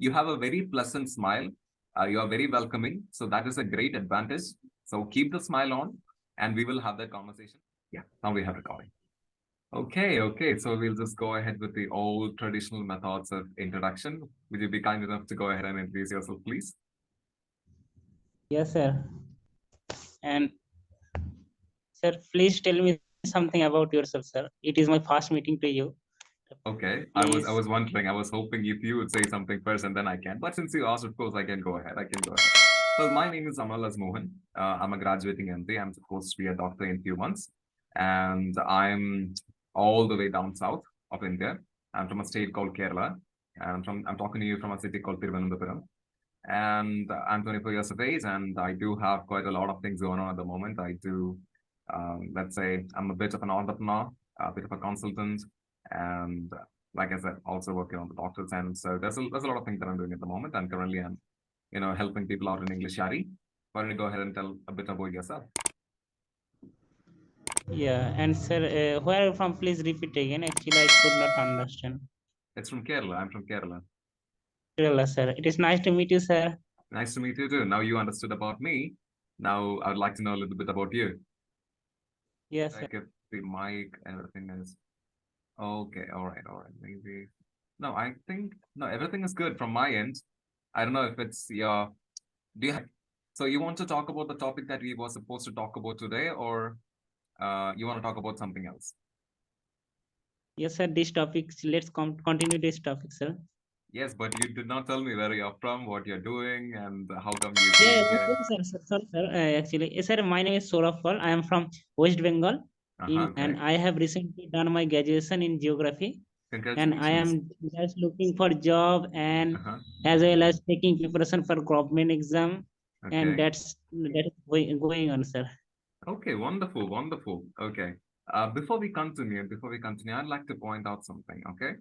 You have a very pleasant smile. You are very welcoming. So that is a great advantage. So keep the smile on and we will have that conversation. Yeah, now we have recording. Okay. So we'll just go ahead with the old traditional methods of introduction. Would you be kind enough to go ahead and introduce yourself, please? Yes, sir. And sir, please tell me something about yourself, sir. It is my first meeting to you. Okay. I Please. was wondering, I was hoping if you would say something first and then I can. But since you asked, of course, I can go ahead. Well, my name is Amal Mohan. I'm a graduating MD. I'm supposed to be a doctor in a few months. And I'm all the way down south of India. I'm from a state called Kerala. And I'm talking to you from a city called Thiruvananthapuram. And I'm 24 years of age, and I do have quite a lot of things going on at the moment. I do, let's say, I'm a bit of an entrepreneur, a bit of a consultant, and like I said, also working on the doctor's end. So there's a lot of things that I'm doing at the moment, and currently I'm, helping people out in English yaari. Why don't you go ahead and tell a bit about yourself? Yeah, and sir, where are you from? Please repeat again. Actually, I could not understand. It's from Kerala. I'm from Kerala. Kerala, sir. It is nice to meet you, sir. Nice to meet you too. Now you understood about me. Now I would like to know a little bit about you. Yes, sir. Like if the mic and everything is okay. All right. Maybe. No, I think no, everything is good from my end. I don't know if it's your. Do you have? So you want to talk about the topic that we were supposed to talk about today, or you want to talk about something else? Yes, sir. This topic. Let's continue this topic, sir. Yes, but you did not tell me where you're from, what you're doing, and how come you Yeah, came here. yes, sir. Sir. Actually, sir, my name is Saurabh. I am from West Bengal, Okay. and I have recently done my graduation in geography. And I Congratulations. am just looking for job and Uh-huh. as well as taking preparation for government exam, and Okay. that is going on, sir. Okay. Wonderful. Okay. Before we continue, I'd like to point out something. Okay.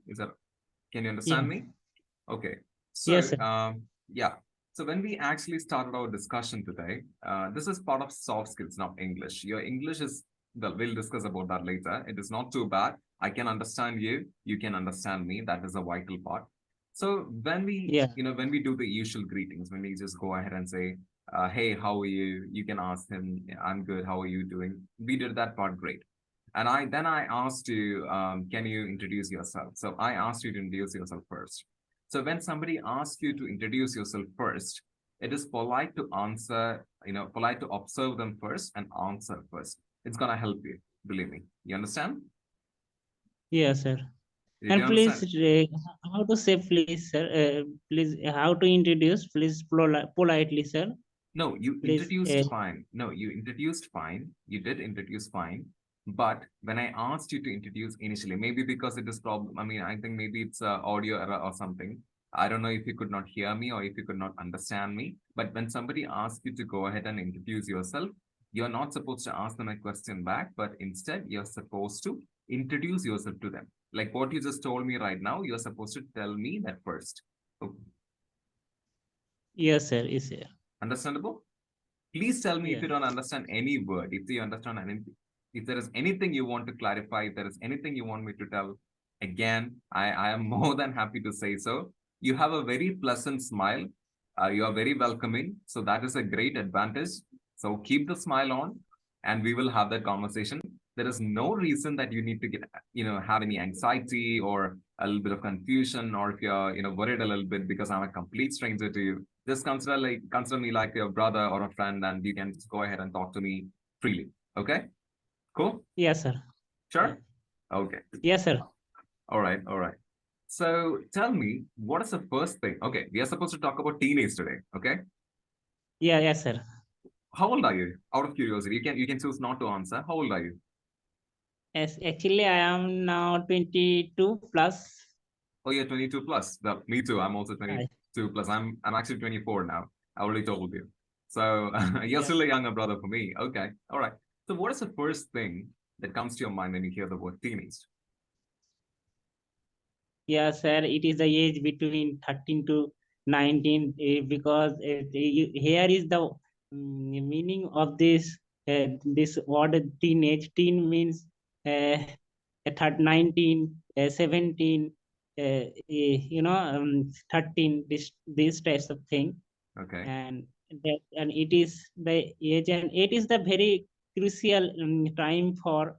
Can you understand Yeah. me? Okay. Yes, So, sir. yeah. So when we actually started our discussion today, this is part of soft skills, not English. Your English is, well, we'll discuss about that later. It is not too bad. I can understand you. You can understand me. That is a vital part. So Yeah. when we do the usual greetings, when we just go ahead and say, hey, how are you? You can ask him, I'm good. How are you doing? We did that part great. And I asked you, can you introduce yourself? So I asked you to introduce yourself first. So when somebody asks you to introduce yourself first, it is polite to answer, polite to observe them first and answer first. It's gonna help you, believe me. You understand? Yes, sir. Did you And please, understand? how to say please, sir? Please, how to introduce? Please, politely, sir. No, you Please. introduced fine. No, you introduced fine. You did introduce fine. But when I asked you to introduce initially, maybe because it is problem, I mean, I think maybe it's audio error or something. I don't know if you could not hear me or if you could not understand me. But when somebody asks you to go ahead and introduce yourself, you're not supposed to ask them a question back, but instead you're supposed to introduce yourself to them. Like what you just told me right now, you're supposed to tell me that first. Okay. Yes, sir. Yes, sir. Understandable? Please tell me if Yeah. you don't understand any word, if you understand anything, if there is anything you want to clarify, if there is anything you want me to tell, again, I am more than happy to say so. You have a very pleasant smile. You are very welcoming. So that is a great advantage. So keep the smile on and we will have that conversation. There is no reason that you need to get, have any anxiety or a little bit of confusion, or if you're, worried a little bit because I'm a complete stranger to you, just consider me like your brother or a friend, and you can just go ahead and talk to me freely. Okay, cool, Yes, sir. Yeah. sure, okay, Yes, sir. all right. So tell me, what is the first thing? Okay, we are supposed to talk about teenage today. Okay, Yeah. Yes, sir. how old are you? Out of curiosity, you can choose not to answer. How old are you? Yes, actually, I am now 22 plus. Oh, you're 22 plus. Well, me too. I'm also I, 22 plus. I'm actually 24 now. I already told you. So you're yeah. still a younger brother for me. Okay, all right. So what is the first thing that comes to your mind when you hear the word teenage? Yeah, sir. It is the age between 13 to 19, because here is the meaning of this word teenage. Teen means 19, 17. 13, these types of thing. Okay. And it is the age, and it is the very crucial time for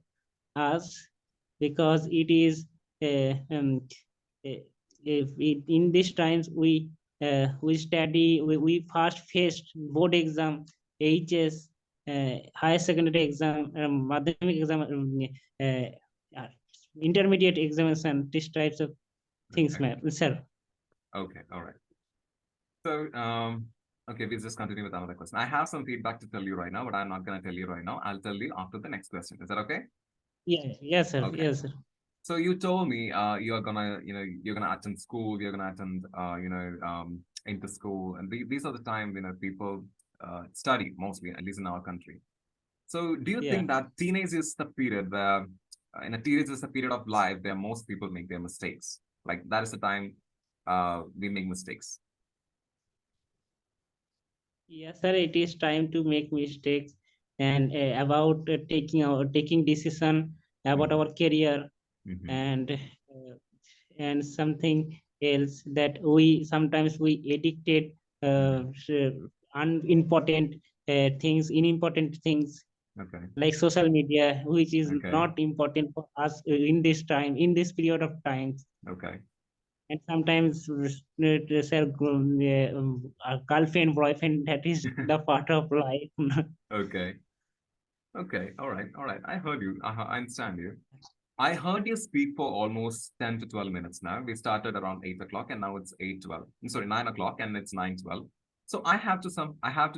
us, because it is uh, in these times we study, we first faced board exam, HS, higher secondary exam, madhyamik exam, uh, uh, intermediate examination, these types of things, Okay. sir. Okay. All right. So, okay, we'll just continue with another question. I have some feedback to tell you right now, but I'm not going to tell you right now. I'll tell you after the next question. Is that okay? Yeah, yes, sir. Okay. Yes, sir. So you told me you're gonna, you're gonna attend school, you're gonna attend, into school, and these are the time, people study mostly, at least in our country. So do you Yeah. think that teenage is the period where, in a teenage is the period of life where most people make their mistakes? Like that is the time we make mistakes. Yes, sir. It is time to make mistakes, and about taking decision about Mm-hmm. our career, Mm-hmm. and something else, that we sometimes we addicted Mm-hmm. unimportant unimportant things Okay. like social media, which is Okay. not important for us in this time, in this period of time. Okay. And sometimes sir, girlfriend, boyfriend, that is the part of life. Okay. Okay. All right. All right. I heard you. I understand you. I heard you speak for almost 10 to 12 minutes now. We started around 8 o'clock and now it's 8:12. Sorry, 9 o'clock and it's 9:12. So I have to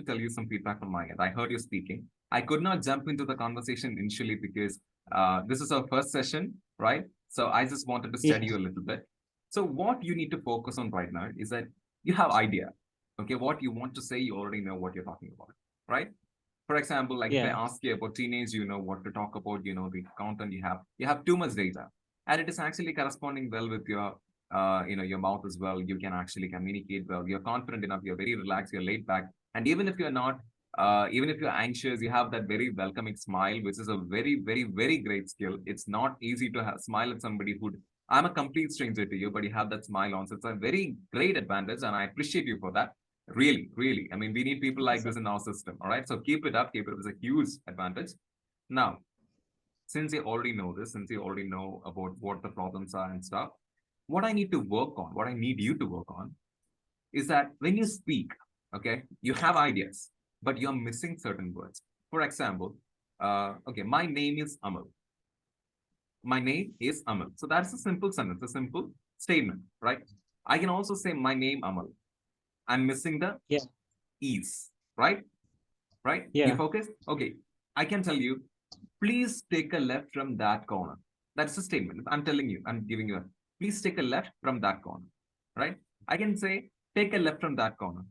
tell you some feedback from my end. I heard you speaking. I could not jump into the conversation initially because this is our first session, right? So I just wanted to Yeah, study you a little bit. So what you need to focus on right now is that you have idea. Okay, what you want to say, you already know what you're talking about, right? For example, like if I yeah, ask you about teenage, you know what to talk about, you know the content you have too much data, and it is actually corresponding well with your, your mouth as well. You can actually communicate well. You're confident enough. You're very relaxed. You're laid back, and even if you're not, even if you're anxious, you have that very welcoming smile, which is a very, very, very great skill. It's not easy to smile at somebody who. I'm a complete stranger to you, but you have that smile on. So it's a very great advantage, and I appreciate you for that. Really, really. I mean, we need people like sir. this in our system. All right. So keep it up. Keep it up. It's a huge advantage. Now, since you already know this, since you already know about what the problems are and stuff, what I need to work on, what I need you to work on is that when you speak, okay, you have ideas, but you're missing certain words. For example, okay, my name is Amal. My name is Amal. So that's a simple sentence, a simple statement, right? I can also say my name Amal. I'm missing the Yeah, ease, right? Right? You yeah, focus? Okay. I can tell you, please take a left from that corner. That's a statement. I'm telling you, I'm giving you a, please take a left from that corner. Right? I can say, take a left from that corner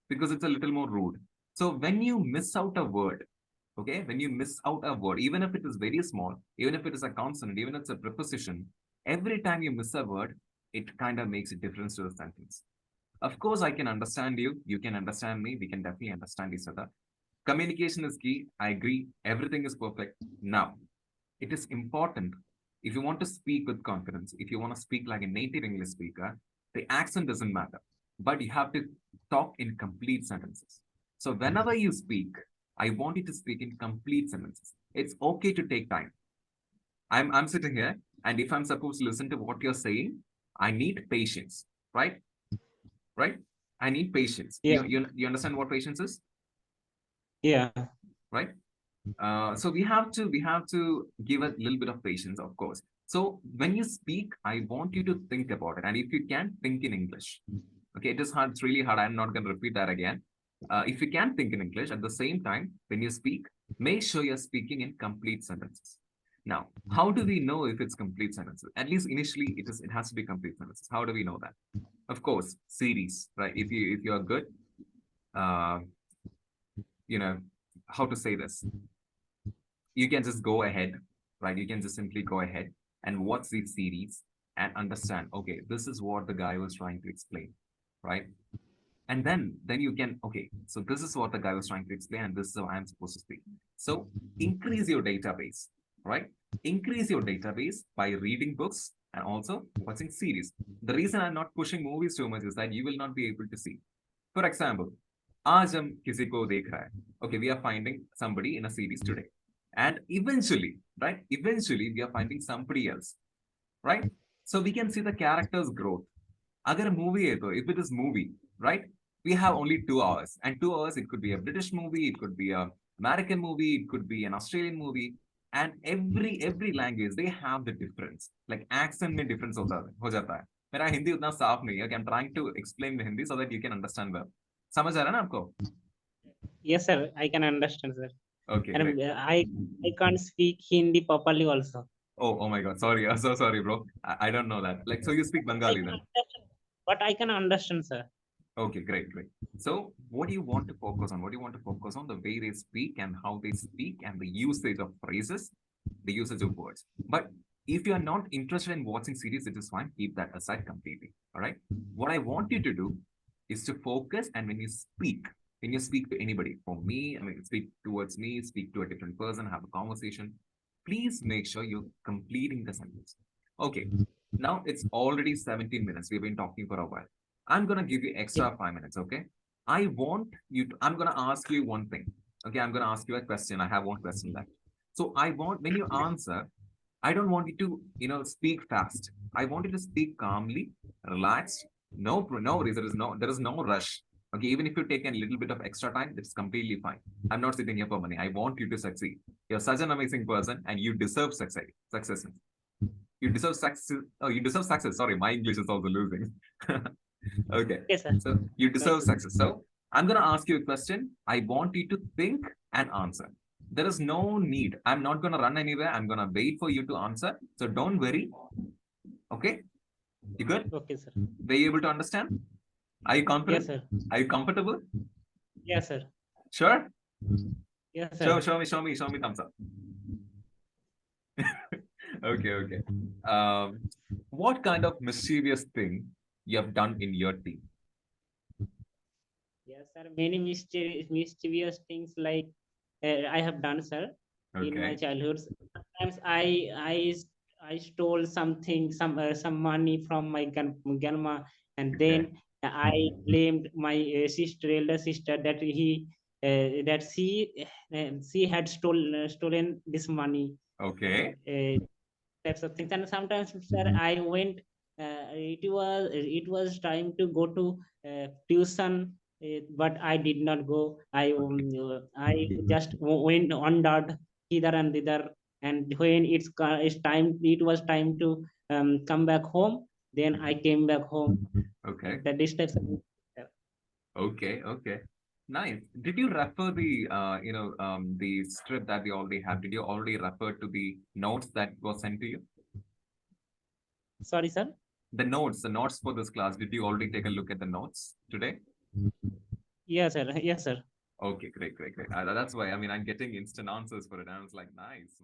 because it's a little more rude. So when you miss out a word, okay, when you miss out a word, even if it is very small, even if it is a consonant, even if it's a preposition, every time you miss a word, it kind of makes a difference to the sentence. Of course, I can understand you. You can understand me. We can definitely understand each other. Communication is key. I agree. Everything is perfect. Now, it is important if you want to speak with confidence, if you want to speak like a native English speaker, the accent doesn't matter, but you have to talk in complete sentences. So, whenever you speak, I want you to speak in complete sentences. It's okay to take time. I'm sitting here, and if I'm supposed to listen to what you're saying, I need patience, right? Right? I need patience. yeah, You understand what patience is, yeah, right? So we have to give a little bit of patience, of course. So when you speak, I want you to think about it, and if you can, think in English. Okay, it is hard. It's really hard. I'm not going to repeat that again. If you can think in English at the same time when you speak, make sure you're speaking in complete sentences. Now, how do we know if it's complete sentences? At least initially, it has to be complete sentences. How do we know that? Of course, series, right? If you're good, uh, you know how to say this, you can just go ahead, right? You can just simply go ahead and watch the series and understand, okay, this is what the guy was trying to explain, right? And then you can, okay, so this is what the guy was trying to explain, and this is how I'm supposed to speak. So increase your database. right? Increase your database by reading books and also watching series. The reason I'm not pushing movies too much is that you will not be able to see. For example, आज हम किसी को देख रहा है. Okay, we are finding somebody in a series today. And eventually, right? Eventually, we are finding somebody else, right? So we can see the character's growth. अगर movie है तो if it is movie, right? We have only 2 hours, and 2 hours it could be a British movie, it could be a American movie, it could be an Australian movie, and every language they have the difference. Like accent में difference हो जाता है. मेरा हिंदी उतना साफ नहीं है. Okay, I'm trying to explain the Hindi so that you can understand well. समझ आ रहा है ना आपको? Yes, sir. I can understand, sir. Okay, And great. I can't speak Hindi properly also. Oh my God, sorry. I'm so sorry, bro. I don't know that. Like, so you speak I Bengali can then? understand, but I can understand, sir. Okay, great. So, what do you want to focus on? What do you want to focus on? The way they speak and how they speak and the usage of phrases, the usage of words. But if you are not interested in watching series, it is fine. Keep that aside completely. All right. What I want you to do is to focus, and when you speak to anybody, for me, I mean, speak towards me, speak to a different person, have a conversation, please make sure you're completing the sentence. Okay. Now it's already 17 minutes. We've been talking for a while. I'm gonna give you extra 5 minutes, okay? I'm gonna ask you one thing. Okay, I'm gonna ask you a question. I have one question left. So I want when you answer, I don't want you to, speak fast. I want you to speak calmly, relaxed. No worries. There is no rush. Okay, even if you take a little bit of extra time, it's completely fine. I'm not sitting here for money. I want you to succeed. You're such an amazing person, and you deserve success. Success. You deserve success. Oh, you deserve success. Sorry, my English is also losing. Okay. Yes, sir. So you No deserve issue. success. So I'm going to ask you a question. I want you to think and answer. There is no need. I'm not going to run anywhere. I'm going to wait for you to answer. So don't worry. Okay. You good? Okay, sir. Were you able to understand? Are you confident? Yes, sir. Are you comfortable? Yes, sir. Sure. Yes, sir. Show me thumbs up. Okay. What kind of mischievous thing you have done in your team? Yes, sir. Many mischievous things like I have done, sir, in my Okay. childhood. Sometimes I stole some money from my grandma, and Okay. then I blamed my elder sister, that she had stolen this money. Okay. Types of things. And sometimes, sir, I went. It was time to go to tuition, but I did not go. I just went wandered hither and thither, and when it was time to come back home. Then I came back home. Okay. That is types of things, sir. Okay. Nice. Did you refer the script that we already have? Did you already refer to the notes that was sent to you? Sorry, sir. The notes for this class. Did you already take a look at the notes today? Yes, sir. Yes, sir. Okay, great. That's why, I mean, I'm getting instant answers for it. And I was like, nice.